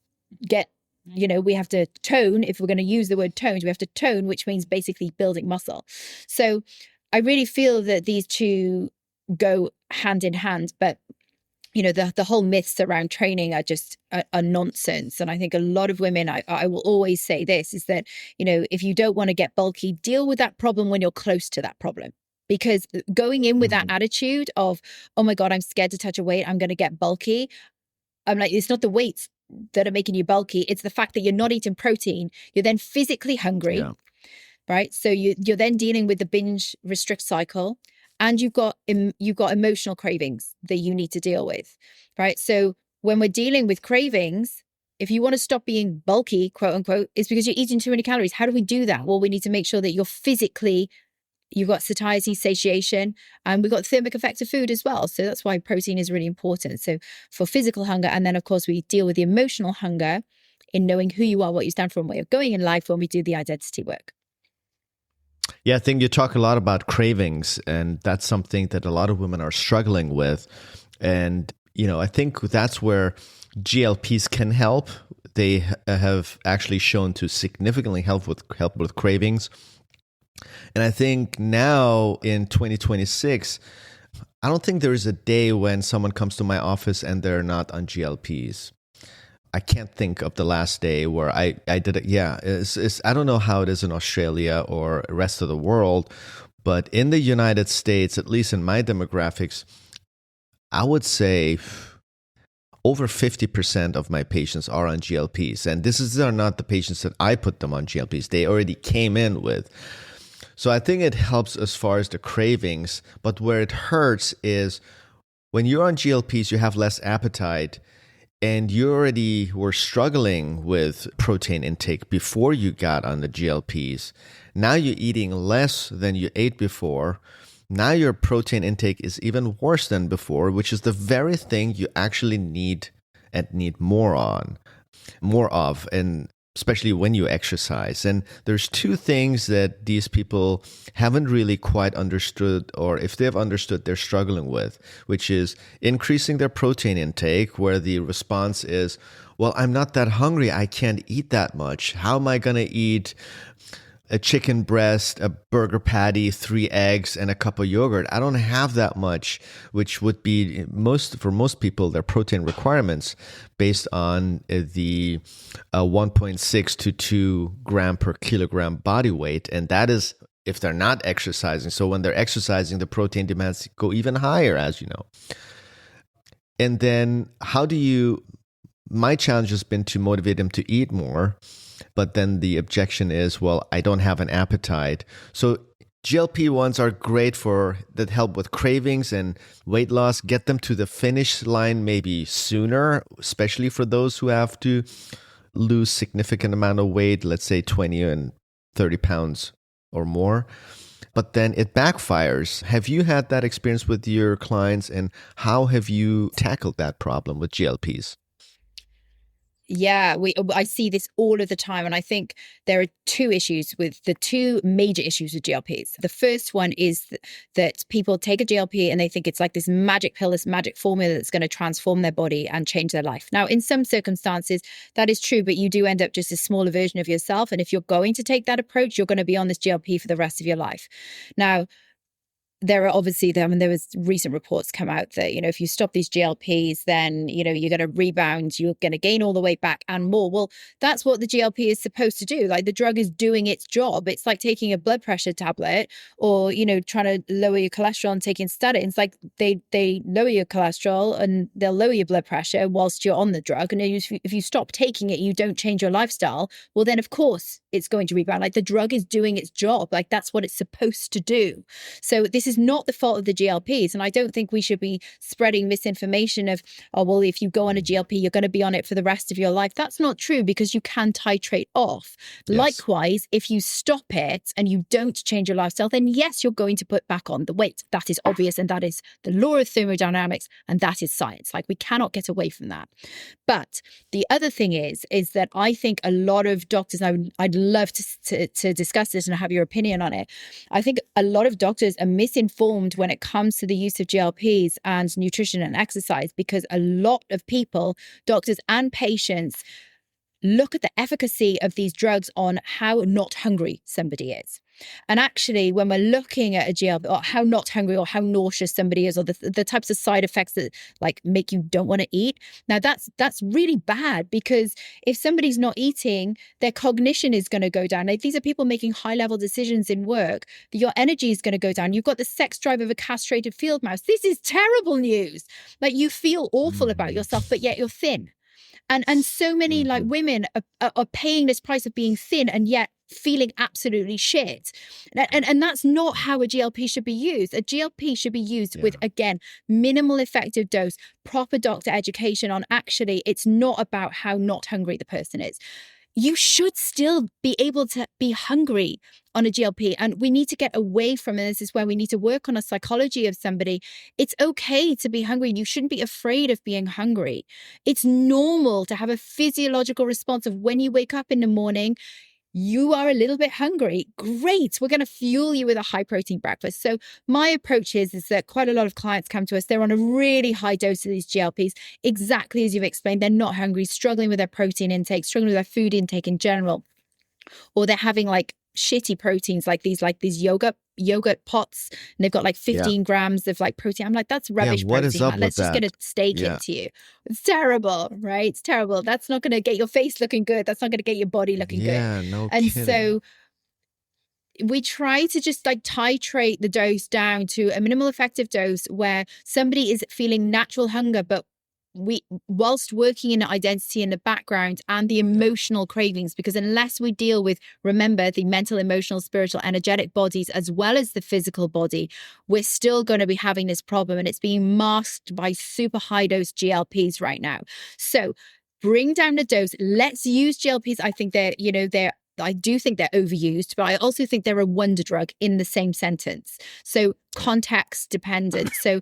get, we have to tone. If we're going to use the word tone, we have to tone, which means basically building muscle. So I really feel that these two go hand in hand. But the whole myths around training are just a nonsense. And I think a lot of women, I will always say this, is that, if you don't want to get bulky, deal with that problem when you're close to that problem. Because going in with that attitude of, oh my God, I'm scared to touch a weight, I'm going to get bulky. I'm like, it's not the weights that are making you bulky. It's the fact that you're not eating protein. You're then physically hungry, right? So you're then dealing with the binge restrict cycle. And you've got emotional cravings that you need to deal with, right? So when we're dealing with cravings, if you want to stop being bulky, quote unquote, it's because you're eating too many calories. How do we do that? Well, we need to make sure that you've got satiety, satiation, and we've got thermic effect of food as well. So that's why protein is really important. So for physical hunger, and then of course we deal with the emotional hunger in knowing who you are, what you stand for, and where you're going in life when we do the identity work. Yeah, I think you talk a lot about cravings, and that's something that a lot of women are struggling with. And, I think that's where GLPs can help. They have actually shown to significantly help with cravings. And I think now in 2026, I don't think there is a day when someone comes to my office and they're not on GLPs. I can't think of the last day where I did it. Yeah, I don't know how it is in Australia or the rest of the world, but in the United States, at least in my demographics, I would say over 50% of my patients are on GLPs. And these are not the patients that I put them on GLPs. They already came in with. So I think it helps as far as the cravings, but where it hurts is when you're on GLPs, you have less appetite and you already were struggling with protein intake before you got on the GLPs. Now you're eating less than you ate before. Now your protein intake is even worse than before, which is the very thing you actually need and need more of, and especially when you exercise. And there's two things that these people haven't really quite understood, or if they've understood, they're struggling with, which is increasing their protein intake, where the response is, well, I'm not that hungry. I can't eat that much. How am I going to eat a chicken breast, a burger patty, 3 eggs, and a cup of yogurt? I don't have that much, which would be for most people, their protein requirements based on the 1.6 to 2 gram per kilogram body weight. And that is if they're not exercising. So when they're exercising, the protein demands go even higher, as you know. And then my challenge has been to motivate them to eat more. But then the objection is, well, I don't have an appetite. So GLP-1s are great that help with cravings and weight loss, get them to the finish line maybe sooner, especially for those who have to lose significant amount of weight, let's say 20 and 30 pounds or more. But then it backfires. Have you had that experience with your clients, and how have you tackled that problem with GLPs? Yeah, I see this all of the time. And I think there are two major issues with GLPs. The first one is that people take a GLP and they think it's like this magic pill, this magic formula that's going to transform their body and change their life. Now, in some circumstances, that is true, but you do end up just a smaller version of yourself. And if you're going to take that approach, you're going to be on this GLP for the rest of your life. Now, there was recent reports come out that, if you stop these GLPs, then, you're going to rebound, you're going to gain all the weight back and more. Well, that's what the GLP is supposed to do. Like, the drug is doing its job. It's like taking a blood pressure tablet or, trying to lower your cholesterol and taking statins. Like, they lower your cholesterol and they'll lower your blood pressure whilst you're on the drug. And if you stop taking it, you don't change your lifestyle, well, then of course it's going to rebound. Like, the drug is doing its job. Like, that's what it's supposed to do. So this is not the fault of the GLPs. And I don't think we should be spreading misinformation of, oh, well, if you go on a GLP, you're going to be on it for the rest of your life. That's not true, because you can titrate off. Yes. Likewise, if you stop it and you don't change your lifestyle, then yes, you're going to put back on the weight. That is obvious. And that is the law of thermodynamics. And that is science. Like, we cannot get away from that. But the other thing is that I think a lot of doctors, I'd love to discuss this and have your opinion on it. I think a lot of doctors are misinformed when it comes to the use of GLPs and nutrition and exercise, because a lot of people, doctors and patients, look at the efficacy of these drugs on how not hungry somebody is. And actually, when we're looking at a GLP, or how not hungry or how nauseous somebody is, or the types of side effects that like make you don't want to eat, now that's really bad, because if somebody's not eating, their cognition is going to go down. Like, these are people making high-level decisions in work. Your energy is going to go down. You've got the sex drive of a castrated field mouse. This is terrible news. Like, you feel awful about yourself, but yet you're thin. And so many like women are paying this price of being thin and yet feeling absolutely shit. And that's not how a GLP should be used. A GLP should be used with, again, minimal effective dose, proper doctor education on actually it's not about how not hungry the person is. You should still be able to be hungry on a GLP. And we need to get away from, and this is where we need to work on a psychology of somebody. It's okay to be hungry. You shouldn't be afraid of being hungry. It's normal to have a physiological response of when you wake up in the morning, you are a little bit hungry. Great. We're going to fuel you with a high protein breakfast. So my approach is that quite a lot of clients come to us. They're on a really high dose of these GLPs. Exactly as you've explained, they're not hungry, struggling with their protein intake, struggling with their food intake in general. Or they're having like shitty proteins like these yogurt pots, and they've got like 15 grams of like protein. I'm like, that's rubbish what protein. is up Man. with Let's just that? get a steak into you. It's terrible, right? It's terrible. That's not going to get your face looking good. That's not going to get your body looking good. Yeah, no And kidding. so we try to just like titrate the dose down to a minimal effective dose where somebody is feeling natural hunger, but whilst working in identity in the background and the emotional cravings, because unless we deal with, remember, the mental, emotional, spiritual, energetic bodies, as well as the physical body, we're still going to be having this problem. And it's being masked by super high dose GLPs right now. So bring down the dose. Let's use GLPs. I think I do think they're overused, but I also think they're a wonder drug in the same sentence. So context dependent. So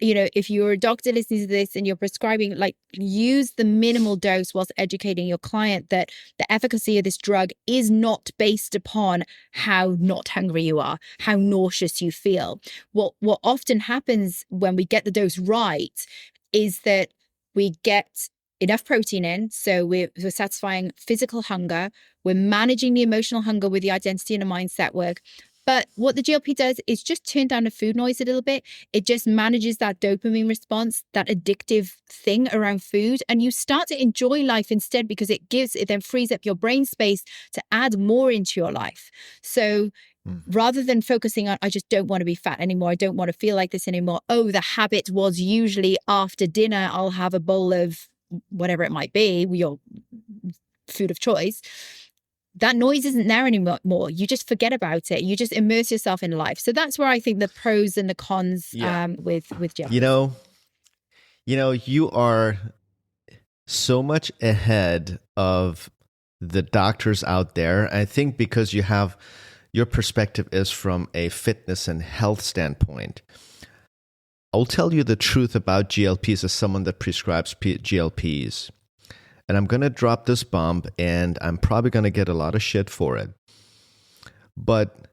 if you're a doctor listening to this and you're prescribing, like, use the minimal dose whilst educating your client that the efficacy of this drug is not based upon how not hungry you are, how nauseous you feel. What often happens when we get the dose right is that we get enough protein in, so we're satisfying physical hunger, we're managing the emotional hunger with the identity and the mindset work. But what the GLP does is just turn down the food noise a little bit. It just manages that dopamine response, that addictive thing around food. And you start to enjoy life instead, because it then frees up your brain space to add more into your life. So rather than focusing on, I just don't want to be fat anymore, I don't want to feel like this anymore. Oh, the habit was usually after dinner, I'll have a bowl of whatever it might be, your food of choice. That noise isn't there anymore. You just forget about it. You just immerse yourself in life. So that's where I think the pros and the cons with GLPs. You are so much ahead of the doctors out there. I think because your perspective is from a fitness and health standpoint. I'll tell you the truth about GLPs as someone that prescribes GLPs. And I'm going to drop this bomb, and I'm probably going to get a lot of shit for it. But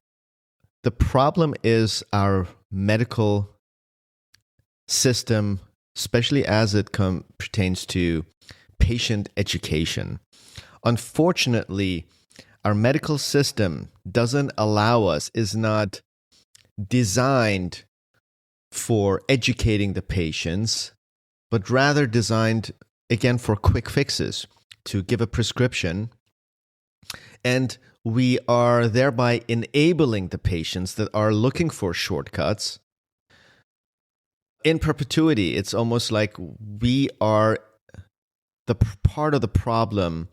the problem is our medical system, especially as it pertains to patient education. Unfortunately, our medical system is not designed for educating the patients, but rather designed, again, for quick fixes, to give a prescription. And we are thereby enabling the patients that are looking for shortcuts in perpetuity. It's almost like we are the part of the problem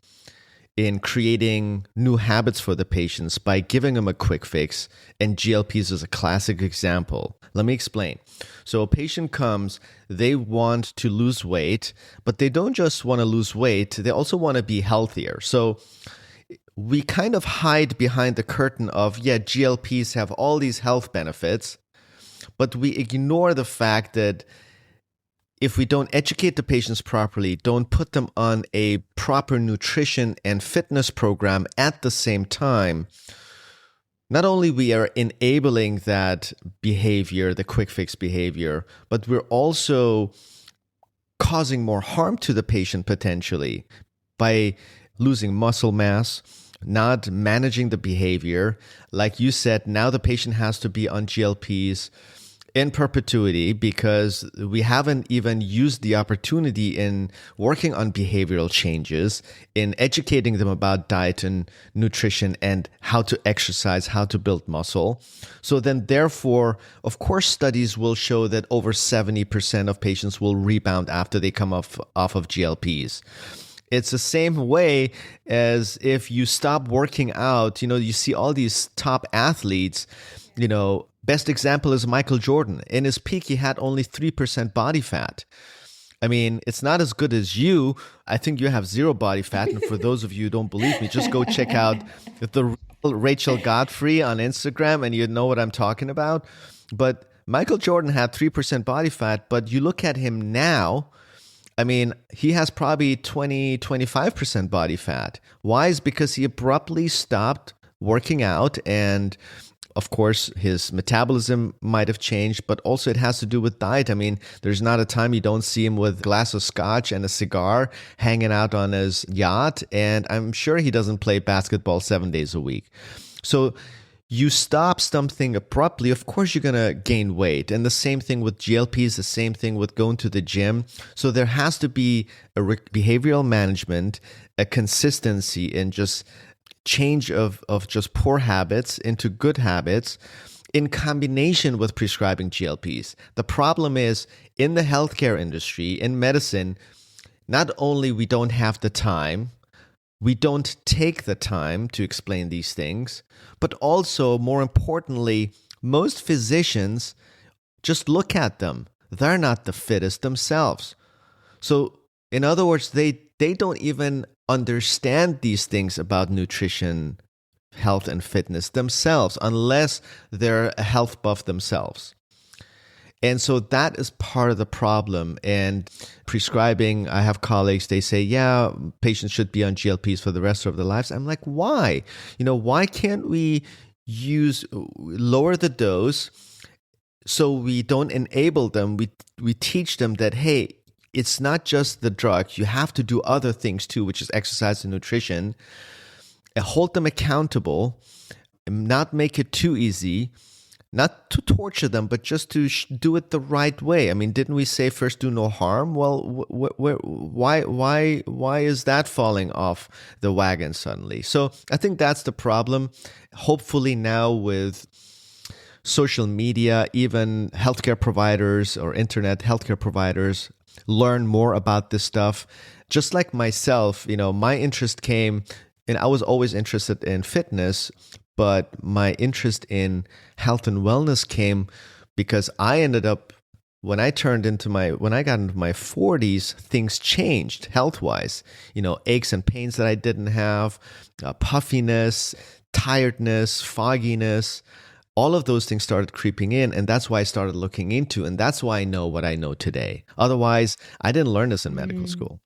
in creating new habits for the patients by giving them a quick fix. And GLPs is a classic example. Let me explain. So a patient comes, they want to lose weight, but they don't just want to lose weight, they also want to be healthier. So we kind of hide behind the curtain of, GLPs have all these health benefits, but we ignore the fact that if we don't educate the patients properly, don't put them on a proper nutrition and fitness program at the same time, not only we are enabling that behavior, the quick fix behavior, but we're also causing more harm to the patient potentially by losing muscle mass, not managing the behavior. Like you said, now the patient has to be on GLPs in perpetuity because we haven't even used the opportunity in working on behavioral changes, in educating them about diet and nutrition and how to exercise, how to build muscle. So then therefore, of course, studies will show that over 70% of patients will rebound after they come off of GLPs. It's the same way as if you stop working out, you see all these top athletes, best example is Michael Jordan. In his peak, he had only 3% body fat. I mean, it's not as good as you. I think you have zero body fat. And for those of you who don't believe me, just go check out the real Rachel Godfrey on Instagram and you know what I'm talking about. But Michael Jordan had 3% body fat, but you look at him now, I mean, he has probably 25% body fat. Why? Is because he abruptly stopped working out, and of course, his metabolism might have changed, but also it has to do with diet. I mean, there's not a time you don't see him with a glass of scotch and a cigar hanging out on his yacht, and I'm sure he doesn't play basketball 7 days a week. So you stop something abruptly, of course you're going to gain weight. And the same thing with GLPs, the same thing with going to the gym. So there has to be a behavioral management, a consistency in just change of just poor habits into good habits in combination with prescribing GLPs. The problem is in the healthcare industry, in medicine, not only we don't have the time, we don't take the time to explain these things, but also, more importantly, most physicians just look at them. They're not the fittest themselves. So, in other words, they don't even understand these things about nutrition, health, and fitness themselves unless they're a health buff themselves. And so that is part of the problem. And prescribing, I have colleagues, they say, yeah, patients should be on GLPs for the rest of their lives. I'm like, why? Why can't we lower the dose so we don't enable them? We teach them that, hey, it's not just the drug. You have to do other things too, which is exercise and nutrition. And hold them accountable, and not make it too easy. Not to torture them, but just to do it the right way. I mean, didn't we say first do no harm? Well, why is that falling off the wagon suddenly? So I think that's the problem. Hopefully now with social media, even healthcare providers or internet healthcare providers learn more about this stuff. Just like myself, my interest came, and I was always interested in fitness, but my interest in health and wellness came because I ended up, when I got into my 40s, things changed health-wise. Aches and pains that I didn't have, puffiness, tiredness, fogginess, all of those things started creeping in. And that's why I started looking into, and that's why I know what I know today. Otherwise, I didn't learn this in medical school.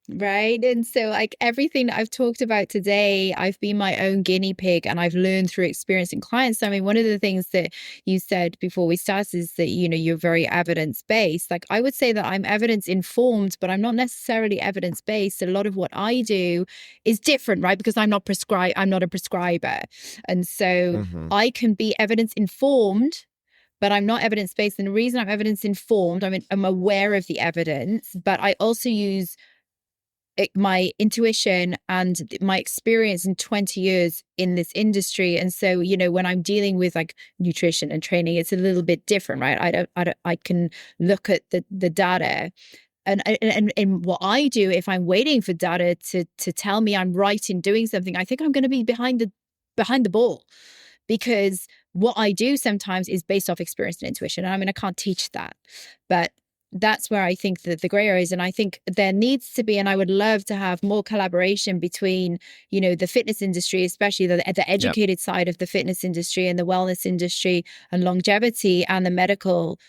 Right. And so, like, everything that I've talked about today, I've been my own guinea pig and I've learned through experiencing clients. I mean, one of the things that you said before we started is that, you're very evidence based. Like, I would say that I'm evidence informed, but I'm not necessarily evidence based. A lot of what I do is different, right? Because I'm not a prescriber. And so I can be evidence informed, but I'm not evidence based. And the reason I'm evidence informed, I'm aware of the evidence, but I also use my intuition and my experience in 20 years in this industry. And so, when I'm dealing with like nutrition and training, it's a little bit different, right? I can look at the data and what I do, if I'm waiting for data to tell me I'm right in doing something, I think I'm going to be behind the ball, because what I do sometimes is based off experience and intuition. And I can't teach that, but that's where I think that the gray areas, and I think there needs to be, and I would love to have more collaboration between, the fitness industry, especially the educated side of the fitness industry and the wellness industry and longevity, and the medical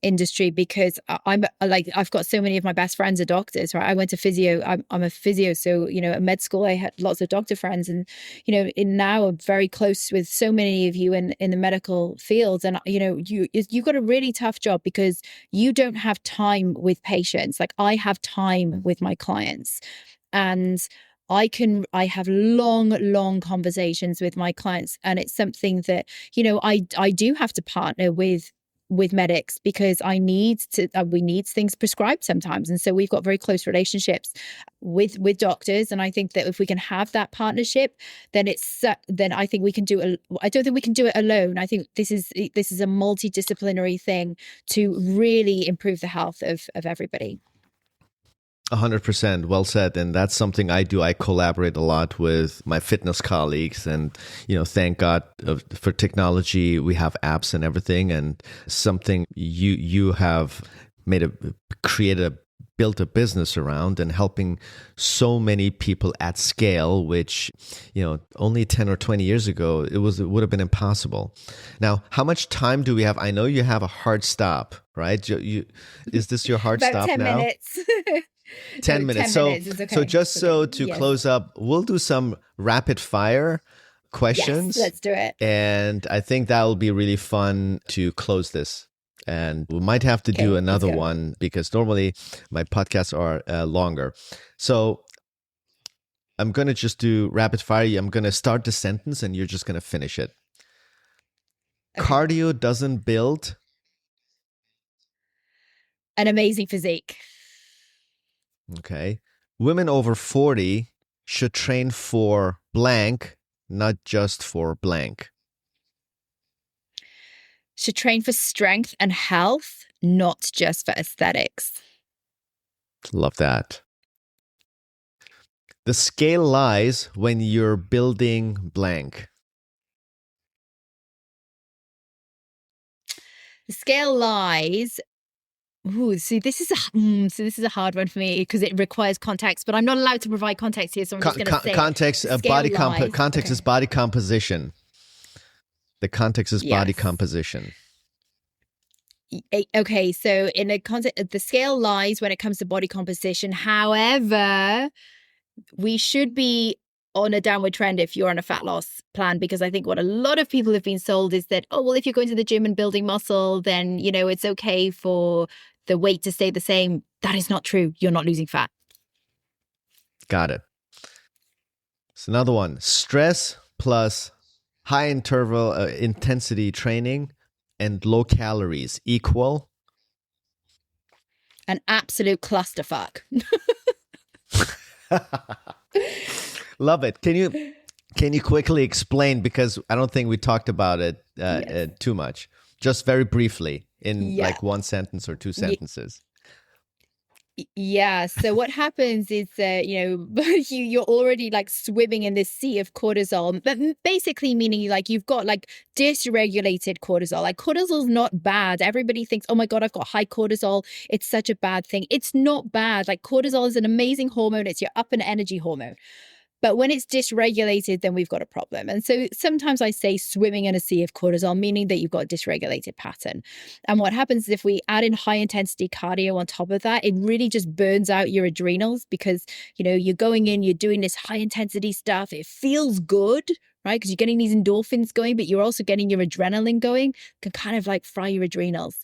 industry, because I've got so many of my best friends are doctors, right? I went to physio. I'm a physio. So, at med school, I had lots of doctor friends, and, now I'm very close with so many of you in the medical fields. And, you've got a really tough job because you don't have time with patients. Like, I have time with my clients, and I have long conversations with my clients. And it's something that, I do have to partner with medics, because we need things prescribed sometimes. And so we've got very close relationships with doctors. And I think that if we can have that partnership, then I think we can I don't think we can do it alone. I think this is a multidisciplinary thing to really improve the health of everybody. 100%. Well said. And that's something I do. I collaborate a lot with my fitness colleagues, and, thank God for technology. We have apps and everything, and something you have built a business around, and helping so many people at scale, which, only 10 or 20 years ago, it would have been impossible. Now, how much time do we have? I know you have a hard stop, right? Is this your hard About stop 10 now? minutes. 10 minutes. 10 minutes is okay. So just to close up, we'll do some rapid fire questions. Yes, let's do it. And I think that will be really fun to close this. And we might have to do another one, because normally my podcasts are longer. So I'm going to just do rapid fire. I'm going to start the sentence and you're just going to finish it. Okay. Cardio doesn't build An amazing physique. Okay. Women over 40 should train for blank, not just for blank. Should train for strength and health, not just for aesthetics. Love that. The scale lies when you're building blank. The scale lies. Ooh, see, this is a hard one for me because it requires context, but I'm not allowed to provide context here, so I'm just going to say context. Context is body composition. The context is body composition. Okay, so in a context, the scale lies when it comes to body composition. However, we should be on a downward trend if you're on a fat loss plan, because I think what a lot of people have been sold is that, oh, well, if you're going to the gym and building muscle, then, you know, it's okay for the weight to stay the same. That is not true. You're not losing fat. Got it. So another one, stress plus high interval intensity training and low calories equal an absolute clusterfuck. Love it. Can you quickly explain, because I don't think we talked about it too much, just very briefly in like one sentence or two sentences. Yeah. So what happens is that, you know, you're already like swimming in this sea of cortisol, but basically meaning like you've got like dysregulated cortisol. Like cortisol is not bad. Everybody thinks, oh my God, I've got high cortisol. It's such a bad thing. It's not bad. Like cortisol is an amazing hormone. It's your up and energy hormone. But when it's dysregulated, then we've got a problem. And so sometimes I say swimming in a sea of cortisol, meaning that you've got a dysregulated pattern. And what happens is if we add in high intensity cardio on top of that, it really just burns out your adrenals because, you know, you're going in, you're doing this high intensity stuff. It feels good, right? Because you're getting these endorphins going, but you're also getting your adrenaline going, can kind of like fry your adrenals.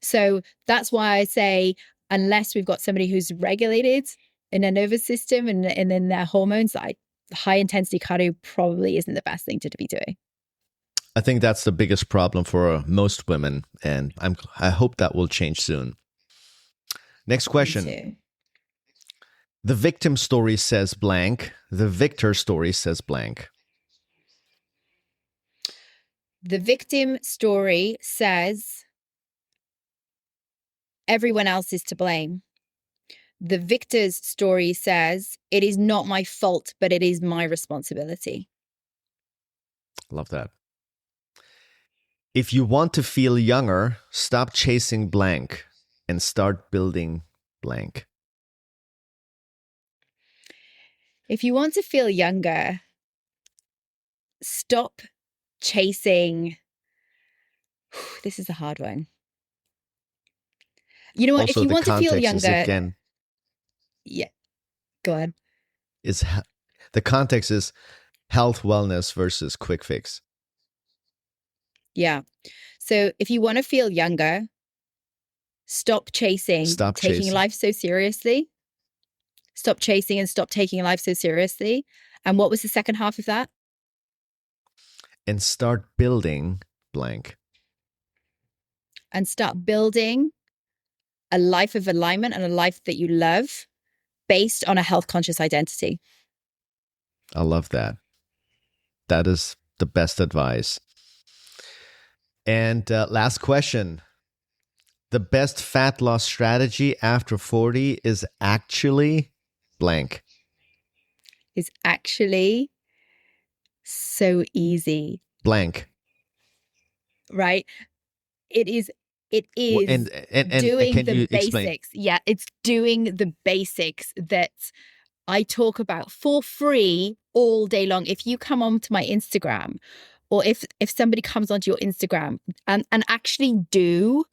So that's why I say, unless we've got somebody who's regulated in their nervous system and in their hormones, high intensity cardio probably isn't the best thing to be doing. I think that's the biggest problem for most women, and I hope that will change soon. Next question. The victim story says blank. The victor story says blank. The victim story says everyone else is to blame. The victor's story says, it is not my fault, but it is my responsibility. Love that. If you want to feel younger, stop chasing blank and start building blank. If you want to feel younger, stop chasing. This is a hard one. You know what? Also, if you want to feel younger, again, yeah, go ahead. The context is health, wellness versus quick fix. Yeah. So if you want to feel younger, stop chasing, taking life so seriously. Stop chasing and stop taking life so seriously. And what was the second half of that? And start building blank. And start building a life of alignment and a life that you love based on a health conscious identity. I love that. That is the best advice. And last question. The best fat loss strategy after 40 is actually blank. Is actually so easy. Blank. Right? It is and doing the basics. Explain? Yeah, it's doing the basics that I talk about for free all day long. If you come onto my Instagram, or if somebody comes onto your Instagram and actually do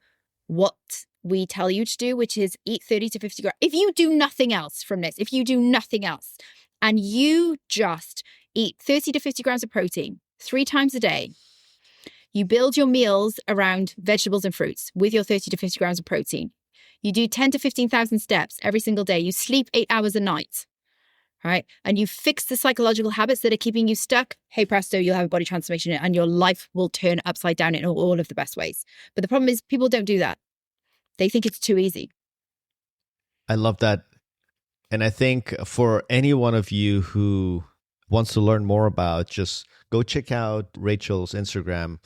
what we tell you to do, which is eat 30 to 50 grams. If you do nothing else from this, if you do nothing else, and you just eat 30 to 50 grams of protein 3 times a day, you build your meals around vegetables and fruits with your 30 to 50 grams of protein. You do 10 to 15,000 steps every single day. You sleep 8 hours a night, right? And you fix the psychological habits that are keeping you stuck, hey presto, you'll have a body transformation and your life will turn upside down in all of the best ways. But the problem is people don't do that. They think it's too easy. I love that. And I think for any one of you who wants to learn more about, just go check out Rachel's Instagram.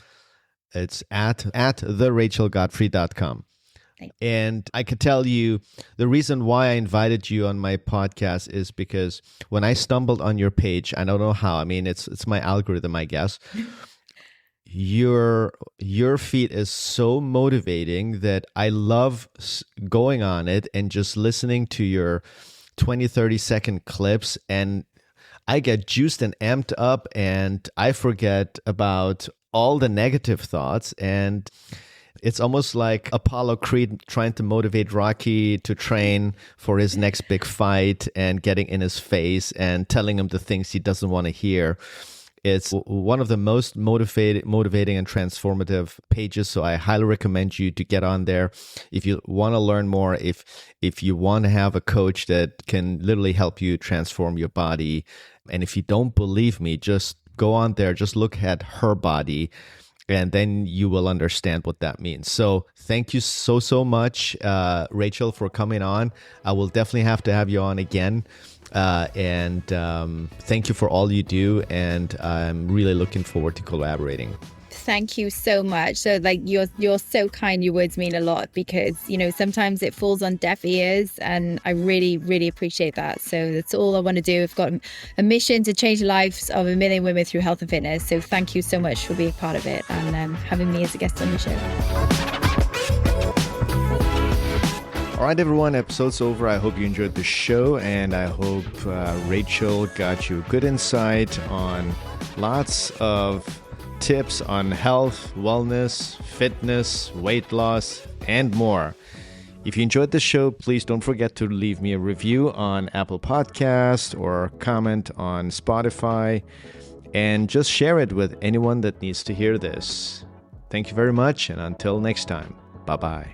It's at therachelgodfrey.com. And I could tell you the reason why I invited you on my podcast is because when I stumbled on your page, I don't know how. I mean, it's my algorithm, I guess. Your feed is so motivating that I love going on it and just listening to your 20, 30-second clips, and I get juiced and amped up, and I forget about all the negative thoughts. And it's almost like Apollo Creed trying to motivate Rocky to train for his next big fight and getting in his face and telling him the things he doesn't want to hear. It's one of the most motivating and transformative pages, so I highly recommend you to get on there if you want to learn more, if you want to have a coach that can literally help you transform your body. And if you don't believe me, just go on there, just look at her body, and then you will understand what that means. So thank you so much, Rachel, for coming on. I will definitely have to have you on again. And thank you for all you do. And I'm really looking forward to collaborating. Thank you so much. So like you're so kind. Your words mean a lot because, sometimes it falls on deaf ears, and I really, really appreciate that. So that's all I want to do. I've got a mission to change the lives of 1 million women through health and fitness. So thank you so much for being part of it and having me as a guest on the show. All right, everyone, episode's over. I hope you enjoyed the show, and I hope Rachel got you good insight on lots of tips on health, wellness, fitness, weight loss, and more. If you enjoyed the show, please don't forget to leave me a review on Apple Podcasts or comment on Spotify, and just share it with anyone that needs to hear this. Thank you very much, and until next time, bye-bye.